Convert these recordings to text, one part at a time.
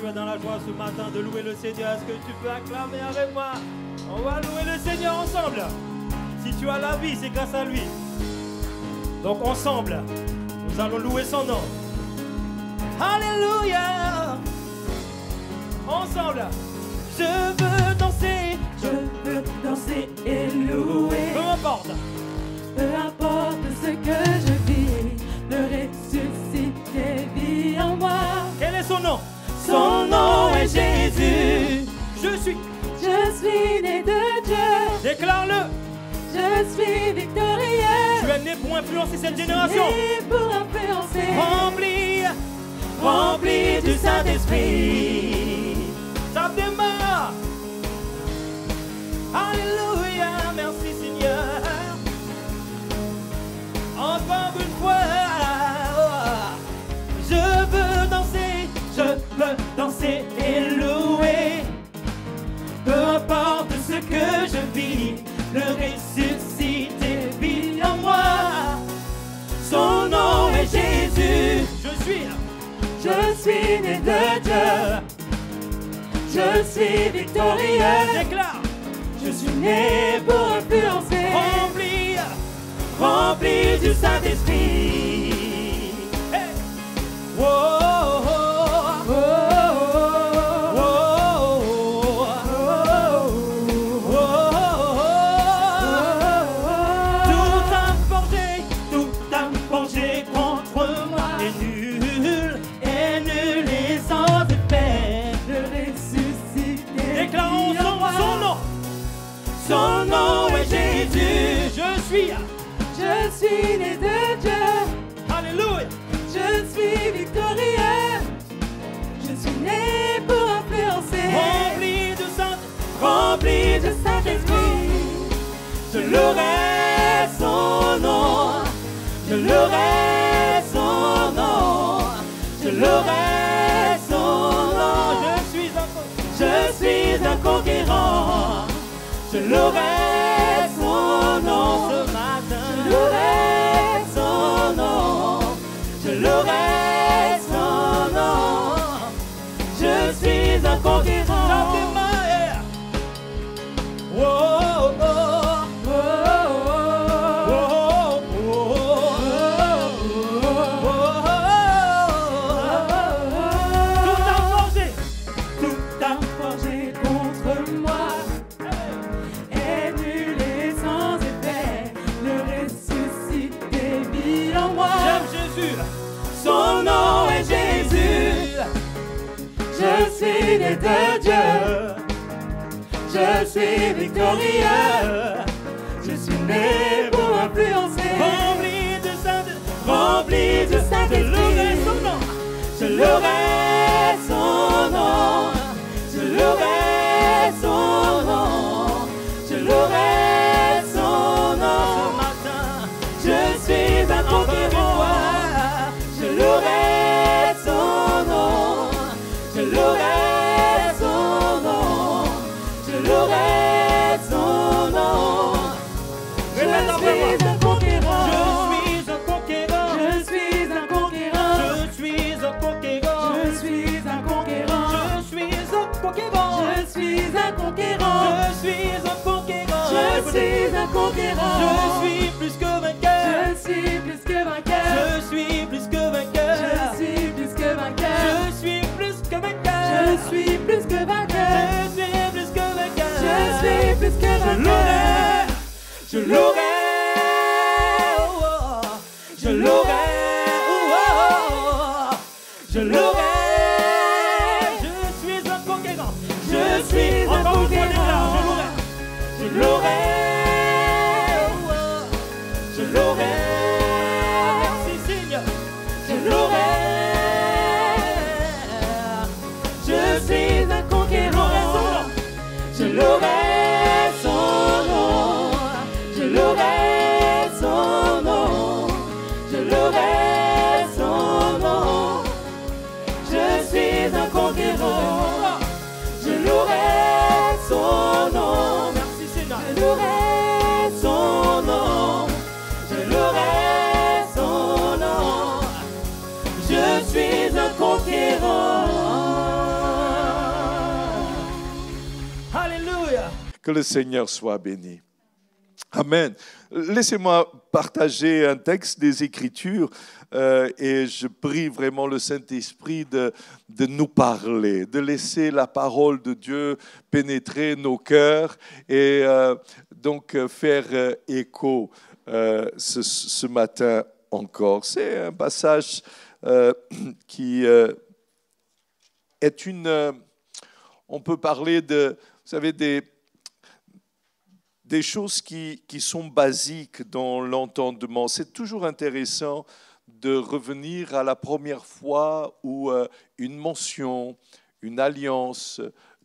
tu es dans la joie ce matin de louer le Seigneur, est-ce que tu peux acclamer avec moi? On va louer le Seigneur ensemble. Si tu as la vie, c'est grâce à lui. Donc ensemble, nous allons louer son nom. Alléluia. Ensemble. Je veux danser et louer. Peu importe. Peu importe ce que je vis, le ressuscité vit en moi. Quel est son nom? Son nom est Jésus. Je suis né de Dieu. Déclare-le. Je suis victorieux. Tu es né pour influencer cette génération. Né pour influencer. Rempli du Saint-Esprit. Ça démarre. Alléluia, merci Seigneur. Encore une fois, je veux danser et louer. Peu importe ce que je vis, le ressuscité vit en moi. Son nom est Jésus. Je suis né de Dieu. Je suis victorieux. Déclare. Je suis né pour influencer. Rempli du Saint-Esprit. Hey. Oh, oh, oh. Son nom est Jésus. Je suis né de Dieu. Alléluia. Je suis victorieux. Je suis né pour influencer. Rempli de Saint-Esprit. Je louerai son nom. Je louerai son nom. Je louerai son nom. Je suis un conquérant. Je louerai son nom ce matin. Je louerai son nom. Je louerai son nom. Je suis un conquérant. Oh, oh, oh. Son nom est Jésus. Je suis né de Dieu. Je suis victorieux. Je suis né pour influencer. Rempli de Saint-Esprit. Je louerai son nom. Je louerai son nom. Je louerai son nom. Ce matin, je suis un conquérant. Je louerai son nom. Je louerai son nom. Je louerai son nom. Je suis un conquérant. Je suis un conquérant. Je suis un conquérant. Je suis un conquérant. Je suis un conquérant. Je suis un conquérant. Je suis un conquérant. Je suis un conquérant. Je suis un conquérant. Je suis plus que vainqueur. Je suis plus que vainqueur. Je suis plus que vainqueur. Je suis plus que vainqueur. Je suis plus que vainqueur. Je suis plus que vainqueur. Je suis plus que vainqueur. Je suis plus que vainqueur. Je louerai. Je louerai. Je louerai. Je suis un conquérant. Je suis un conquérant. Je louerai. Je louerai. Merci Seigneur. Je louerai. Je suis un conquérant. Je louerai son nom. Je louerai son nom. Je louerai son nom. Je suis un conquérant. Je louerai son nom. Merci Seigneur. Je louerai son nom. Je louerai son nom. Je suis un conquérant. Que le Seigneur soit béni. Amen. Laissez-moi partager un texte des Écritures et je prie vraiment le Saint-Esprit de nous parler, de laisser la parole de Dieu pénétrer nos cœurs et donc faire écho ce matin encore. C'est un passage qui est on peut parler de, vous savez, des choses qui sont basiques dans l'entendement. C'est toujours intéressant de revenir à la première fois où une mention, une alliance,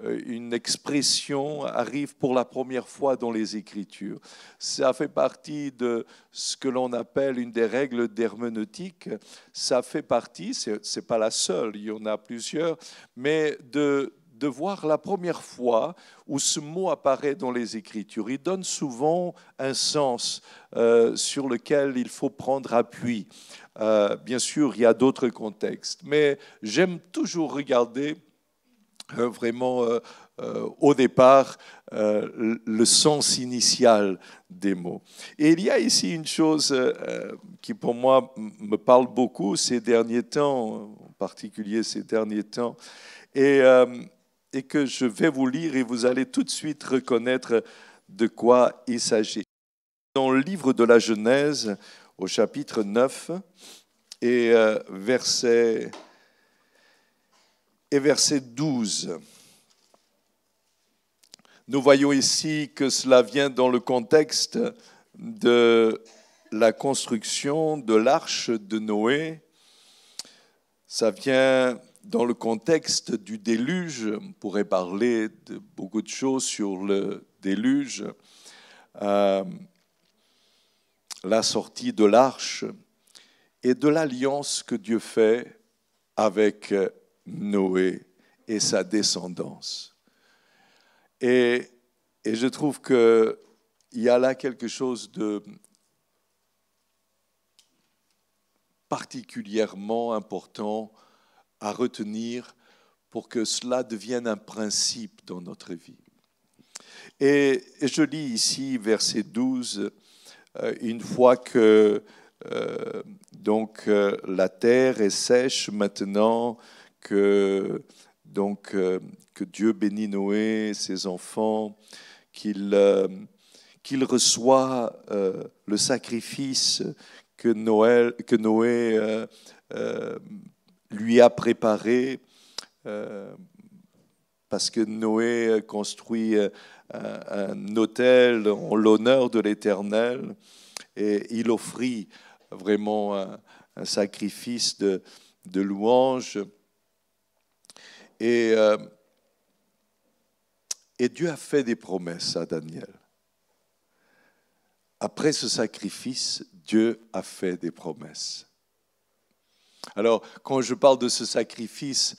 une expression arrive pour la première fois dans les Écritures. Ça fait partie de ce que l'on appelle une des règles d'herméneutique. Ça fait partie, c'est pas la seule, il y en a plusieurs, mais de voir la première fois où ce mot apparaît dans les Écritures. Il donne souvent un sens sur lequel il faut prendre appui. Bien sûr, il y a d'autres contextes, mais j'aime toujours regarder vraiment au départ le sens initial des mots. Et il y a ici une chose qui pour moi me parle beaucoup ces derniers temps, en particulier ces derniers temps, et que je vais vous lire et vous allez tout de suite reconnaître de quoi il s'agit. Dans le livre de la Genèse, au chapitre 9, et verset 12. Nous voyons ici que cela vient dans le contexte de la construction de l'arche de Noé. Ça vient dans le contexte du déluge. On pourrait parler de beaucoup de choses sur le déluge. La sortie de l'arche et de l'alliance que Dieu fait avec Noé et sa descendance. Et je trouve qu'il y a là quelque chose de particulièrement important à retenir pour que cela devienne un principe dans notre vie. Et je lis ici, verset 12, une fois que la terre est sèche maintenant, que Dieu bénit Noé, ses enfants, qu'il reçoit le sacrifice que Noé lui a préparé, parce que Noé construit un autel en l'honneur de l'Éternel, et il offrit vraiment un sacrifice de louange. Et Dieu a fait des promesses à Daniel. Après ce sacrifice, Dieu a fait des promesses. Alors, quand je parle de ce sacrifice,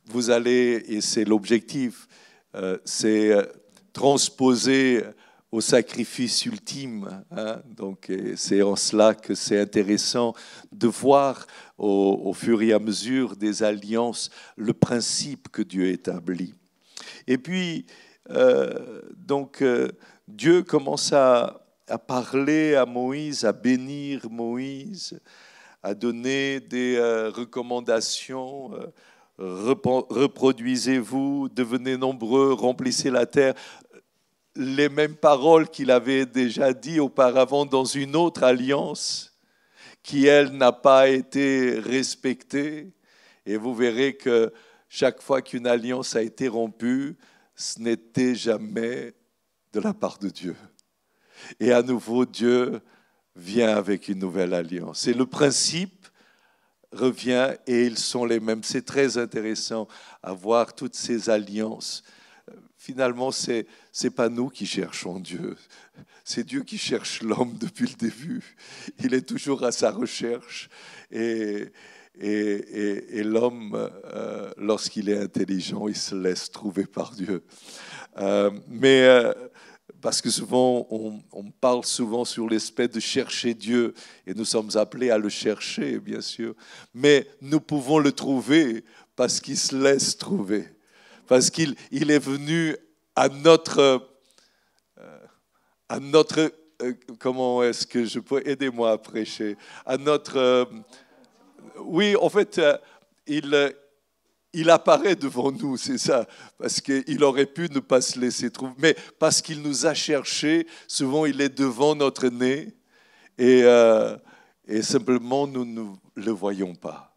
vous allez, et c'est l'objectif, c'est transposer au sacrifice ultime. Donc, c'est en cela que c'est intéressant de voir au fur et à mesure des alliances le principe que Dieu établit. Et puis, Dieu commence à parler à Moïse, à bénir Moïse, à donner des recommandations. Reproduisez-vous, devenez nombreux, remplissez la terre. Les mêmes paroles qu'il avait déjà dit auparavant dans une autre alliance qui, elle, n'a pas été respectée. Et vous verrez que chaque fois qu'une alliance a été rompue, ce n'était jamais de la part de Dieu. Et à nouveau, Dieu vient avec une nouvelle alliance. Et le principe revient et ils sont les mêmes. C'est très intéressant à voir toutes ces alliances. Finalement, ce n'est pas nous qui cherchons Dieu. C'est Dieu qui cherche l'homme depuis le début. Il est toujours à sa recherche. Et l'homme, lorsqu'il est intelligent, il se laisse trouver par Dieu. Parce que souvent, on parle souvent sur l'aspect de chercher Dieu, et nous sommes appelés à le chercher, bien sûr. Mais nous pouvons le trouver parce qu'il se laisse trouver, parce qu'il est venu à notre comment est-ce que je peux, aidez-moi à prêcher, à notre, oui, en fait, il apparaît devant nous, c'est ça, parce qu'il aurait pu ne pas se laisser trouver, mais parce qu'il nous a cherchés, souvent il est devant notre nez, et simplement nous ne le voyons pas.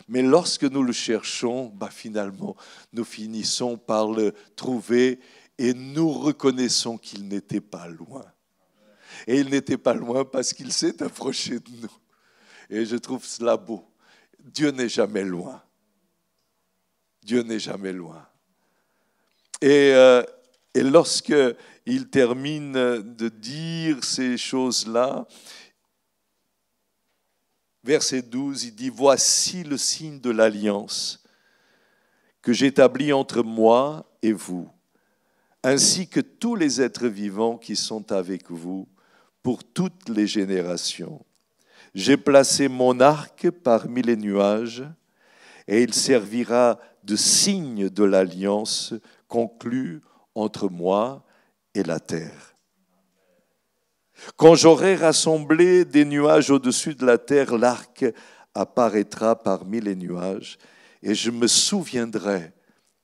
Mais lorsque nous le cherchons, finalement, nous finissons par le trouver et nous reconnaissons qu'il n'était pas loin. Et il n'était pas loin parce qu'il s'est approché de nous. Et je trouve cela beau. Dieu n'est jamais loin. Dieu n'est jamais loin. Et lorsqu'il termine de dire ces choses-là, verset 12, il dit « Voici le signe de l'alliance que j'établis entre moi et vous, ainsi que tous les êtres vivants qui sont avec vous pour toutes les générations. J'ai placé mon arc parmi les nuages, et il servira de signe de l'alliance conclue entre moi et la terre. Quand j'aurai rassemblé des nuages au-dessus de la terre, l'arc apparaîtra parmi les nuages, et je me souviendrai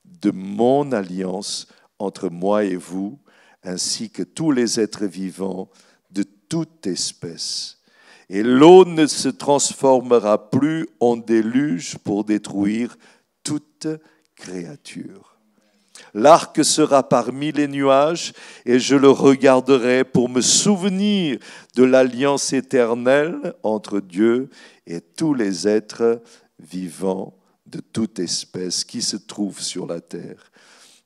de mon alliance entre moi et vous, ainsi que tous les êtres vivants de toute espèce. Et l'eau ne se transformera plus en déluge pour détruire toute créature. L'arc sera parmi les nuages et je le regarderai pour me souvenir de l'alliance éternelle entre Dieu et tous les êtres vivants de toute espèce qui se trouvent sur la terre.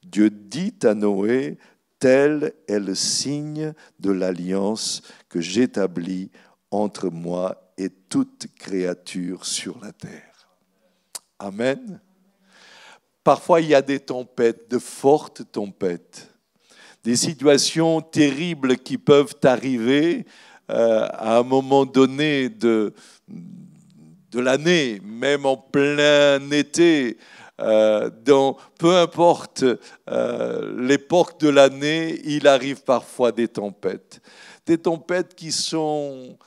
Dieu dit à Noé, tel est le signe de l'alliance que j'établis entre moi et toute créature sur la terre. Amen. Parfois, il y a des tempêtes, de fortes tempêtes, des situations terribles qui peuvent arriver à un moment donné de l'année, même en plein été, peu importe l'époque de l'année, il arrive parfois des tempêtes qui sont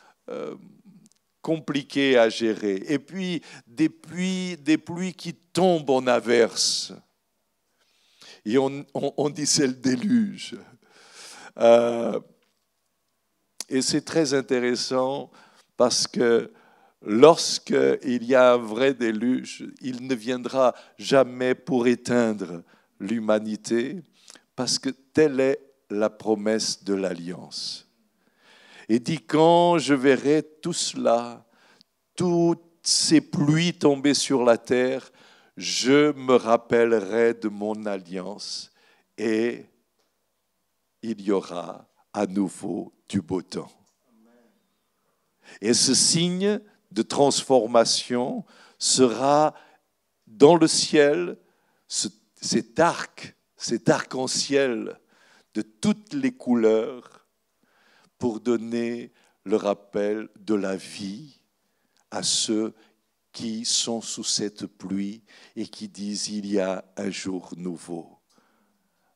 compliquées à gérer. Et puis des pluies qui tombent en averse. Et on dit c'est le déluge. Et c'est très intéressant parce que lorsqu'il y a un vrai déluge, il ne viendra jamais pour éteindre l'humanité parce que telle est la promesse de l'alliance. Et dit, quand je verrai tout cela, toutes ces pluies tomber sur la terre, je me rappellerai de mon alliance et il y aura à nouveau du beau temps. Et ce signe de transformation sera dans le ciel, cet arc-en-ciel de toutes les couleurs pour donner le rappel de la vie à ceux qui sont sous cette pluie et qui disent il y a un jour nouveau.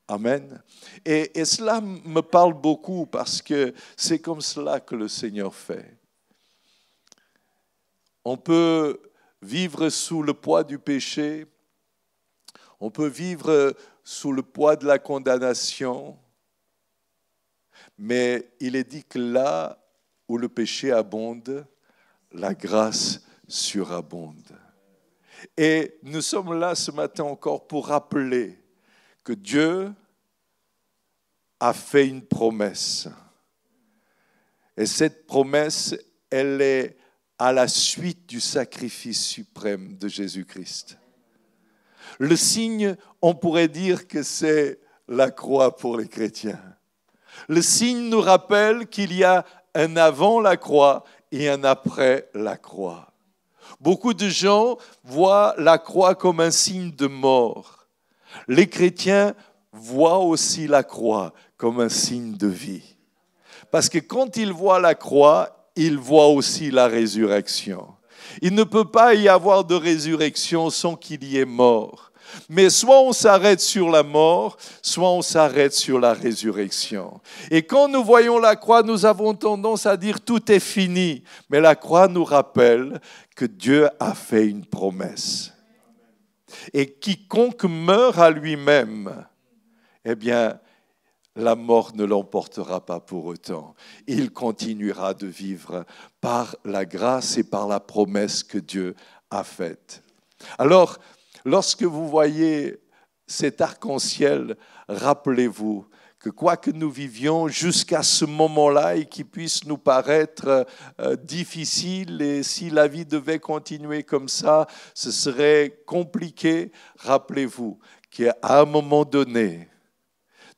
Amen. Et cela me parle beaucoup parce que c'est comme cela que le Seigneur fait. On peut vivre sous le poids du péché, on peut vivre sous le poids de la condamnation, mais il est dit que là où le péché abonde, la grâce surabonde. Et nous sommes là ce matin encore pour rappeler que Dieu a fait une promesse. Et cette promesse, elle est à la suite du sacrifice suprême de Jésus-Christ. Le signe, on pourrait dire que c'est la croix pour les chrétiens. Le signe nous rappelle qu'il y a un avant la croix et un après la croix. Beaucoup de gens voient la croix comme un signe de mort. Les chrétiens voient aussi la croix comme un signe de vie. Parce que quand ils voient la croix, ils voient aussi la résurrection. Il ne peut pas y avoir de résurrection sans qu'il y ait mort. Mais soit on s'arrête sur la mort, soit on s'arrête sur la résurrection. Et quand nous voyons la croix, nous avons tendance à dire tout est fini. Mais la croix nous rappelle que Dieu a fait une promesse. Et quiconque meurt à lui-même, eh bien, la mort ne l'emportera pas pour autant. Il continuera de vivre par la grâce et par la promesse que Dieu a faite. Alors, lorsque vous voyez cet arc-en-ciel, rappelez-vous que quoi que nous vivions jusqu'à ce moment-là et qui puisse nous paraître difficile, et si la vie devait continuer comme ça, ce serait compliqué. Rappelez-vous qu'à un moment donné,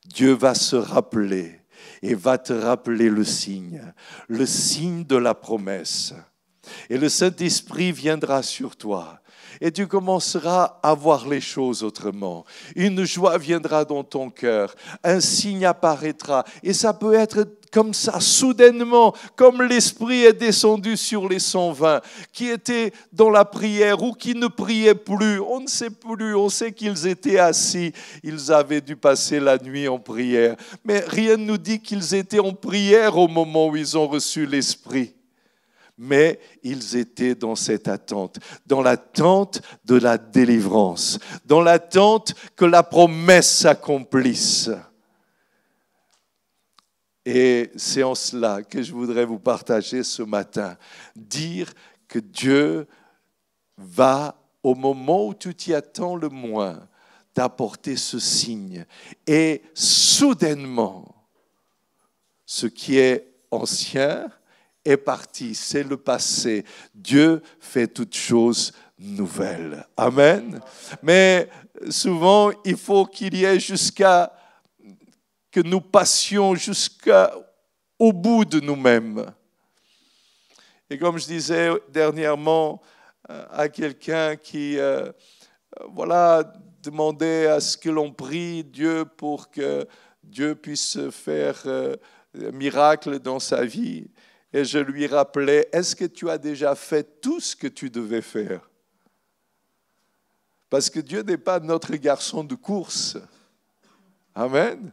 Dieu va se rappeler et va te rappeler le signe de la promesse. Et le Saint-Esprit viendra sur toi. Et tu commenceras à voir les choses autrement. Une joie viendra dans ton cœur, un signe apparaîtra. Et ça peut être comme ça, soudainement, comme l'Esprit est descendu sur les 120, qui étaient dans la prière ou qui ne priaient plus. On ne sait plus, on sait qu'ils étaient assis. Ils avaient dû passer la nuit en prière. Mais rien ne nous dit qu'ils étaient en prière au moment où ils ont reçu l'Esprit. Mais ils étaient dans cette attente, dans l'attente de la délivrance, dans l'attente que la promesse s'accomplisse. Et c'est en cela que je voudrais vous partager ce matin, dire que Dieu va, au moment où tu t'y attends le moins, t'apporter ce signe. Et soudainement, ce qui est ancien est parti, c'est le passé. Dieu fait toutes choses nouvelles. Amen. Mais souvent, il faut qu'il y ait que nous passions jusqu'au bout de nous-mêmes. Et comme je disais dernièrement à quelqu'un qui demandait à ce que l'on prie Dieu pour que Dieu puisse faire un miracle dans sa vie, et je lui rappelais, est-ce que tu as déjà fait tout ce que tu devais faire? Parce que Dieu n'est pas notre garçon de course. Amen.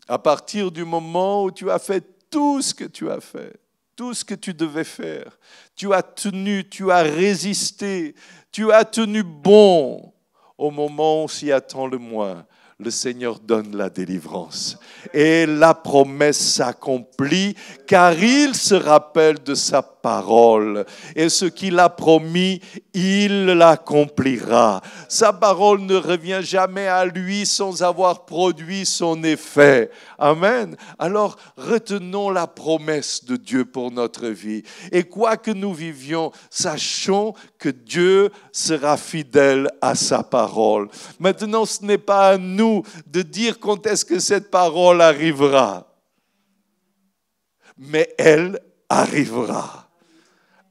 À partir du moment où tu as fait tout ce que tu as fait, tout ce que tu devais faire, tu as tenu, tu as résisté, tu as tenu bon, au moment où on s'y attend le moins, le Seigneur donne la délivrance. Et la promesse s'accomplit, car il se rappelle de sa parole. Et ce qu'il a promis, il l'accomplira. Sa parole ne revient jamais à lui sans avoir produit son effet. Amen. Alors, retenons la promesse de Dieu pour notre vie. Et quoi que nous vivions, sachons que Dieu sera fidèle à sa parole. Maintenant, ce n'est pas à nous de dire quand est-ce que cette parole arrivera. Mais elle arrivera.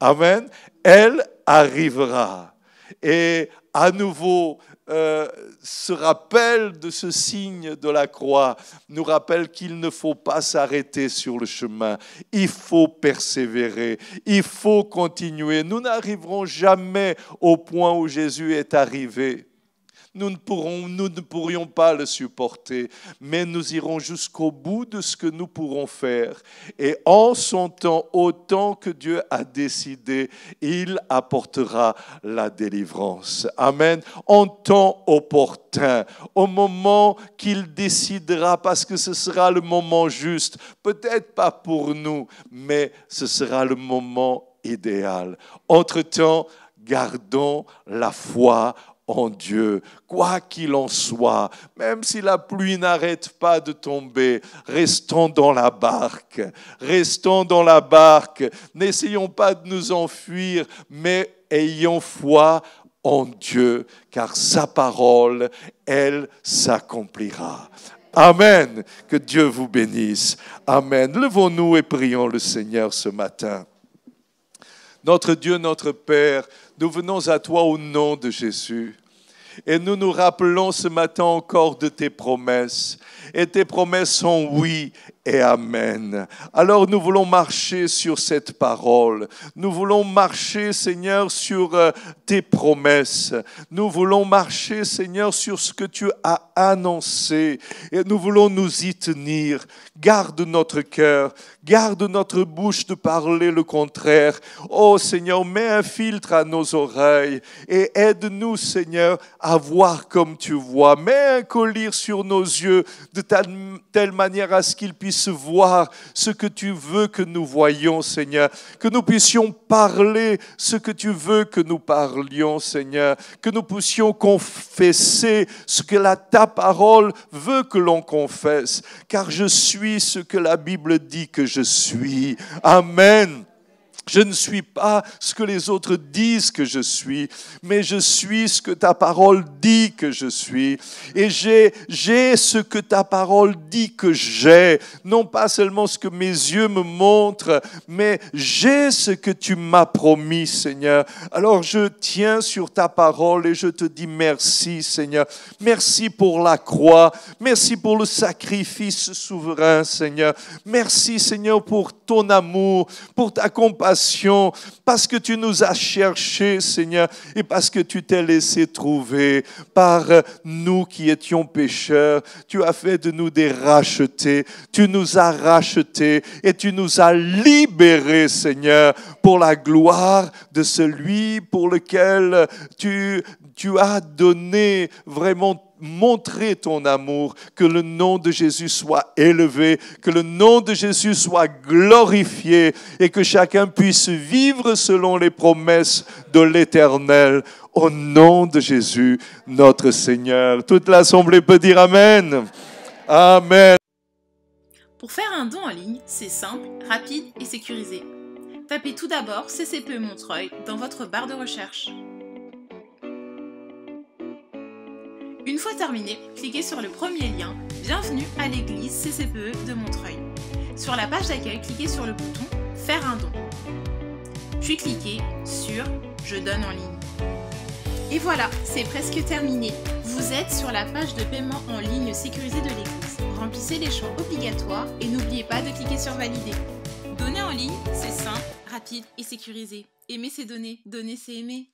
Amen. Elle arrivera. Et à nouveau, ce rappel de ce signe de la croix nous rappelle qu'il ne faut pas s'arrêter sur le chemin. Il faut persévérer. Il faut continuer. Nous n'arriverons jamais au point où Jésus est arrivé. Nous ne pourrions pas le supporter, mais nous irons jusqu'au bout de ce que nous pourrons faire. Et en son temps, autant que Dieu a décidé, il apportera la délivrance. Amen. En temps opportun, au moment qu'il décidera, parce que ce sera le moment juste. Peut-être pas pour nous, mais ce sera le moment idéal. Entre-temps, gardons la foi en Dieu, quoi qu'il en soit, même si la pluie n'arrête pas de tomber, restons dans la barque, n'essayons pas de nous enfuir, mais ayons foi en Dieu, car sa parole, elle s'accomplira. Amen, que Dieu vous bénisse. Amen. Levons-nous et prions le Seigneur ce matin. Notre Dieu, notre Père, nous venons à toi au nom de Jésus. Et nous nous rappelons ce matin encore de tes promesses. Et tes promesses sont oui et amen. Alors nous voulons marcher sur cette parole. Nous voulons marcher, Seigneur, sur tes promesses. Nous voulons marcher, Seigneur, sur ce que tu as annoncé. Et nous voulons nous y tenir. Garde notre cœur. Garde notre bouche de parler le contraire. Oh Seigneur, mets un filtre à nos oreilles et aide-nous, Seigneur, à voir comme tu vois. Mets un collier sur nos yeux de telle manière à ce qu'ils puissent voir ce que tu veux que nous voyions, Seigneur. Que nous puissions parler ce que tu veux que nous parlions, Seigneur. Que nous puissions confesser ce que ta parole veut que l'on confesse. Car je suis ce que la Bible dit que je suis. Amen. Je ne suis pas ce que les autres disent que je suis, mais je suis ce que ta parole dit que je suis. Et j'ai ce que ta parole dit que j'ai. Non pas seulement ce que mes yeux me montrent, mais j'ai ce que tu m'as promis, Seigneur. Alors je tiens sur ta parole et je te dis merci, Seigneur. Merci pour la croix. Merci pour le sacrifice souverain, Seigneur. Merci, Seigneur, pour ton amour, pour ta compassion, parce que tu nous as cherchés, Seigneur, et parce que tu t'es laissé trouver par nous qui étions pécheurs. Tu as fait de nous des rachetés. Tu nous as rachetés et tu nous as libérés, Seigneur, pour la gloire de celui pour lequel tu as donné vraiment montrer ton amour, que le nom de Jésus soit élevé, que le nom de Jésus soit glorifié et que chacun puisse vivre selon les promesses de l'Éternel. Au nom de Jésus, notre Seigneur. Toute l'Assemblée peut dire Amen. Amen. Pour faire un don en ligne, c'est simple, rapide et sécurisé. Tapez tout d'abord CCPE Montreuil dans votre barre de recherche. Une fois terminé, cliquez sur le premier lien « Bienvenue à l'église CCPE de Montreuil ». Sur la page d'accueil, cliquez sur le bouton « Faire un don ». Puis cliquez sur « Je donne en ligne ». Et voilà, c'est presque terminé. Vous êtes sur la page de paiement en ligne sécurisée de l'église. Remplissez les champs obligatoires et n'oubliez pas de cliquer sur « Valider ». Donner en ligne, c'est simple, rapide et sécurisé. Aimer, c'est donner. Donner, c'est aimer.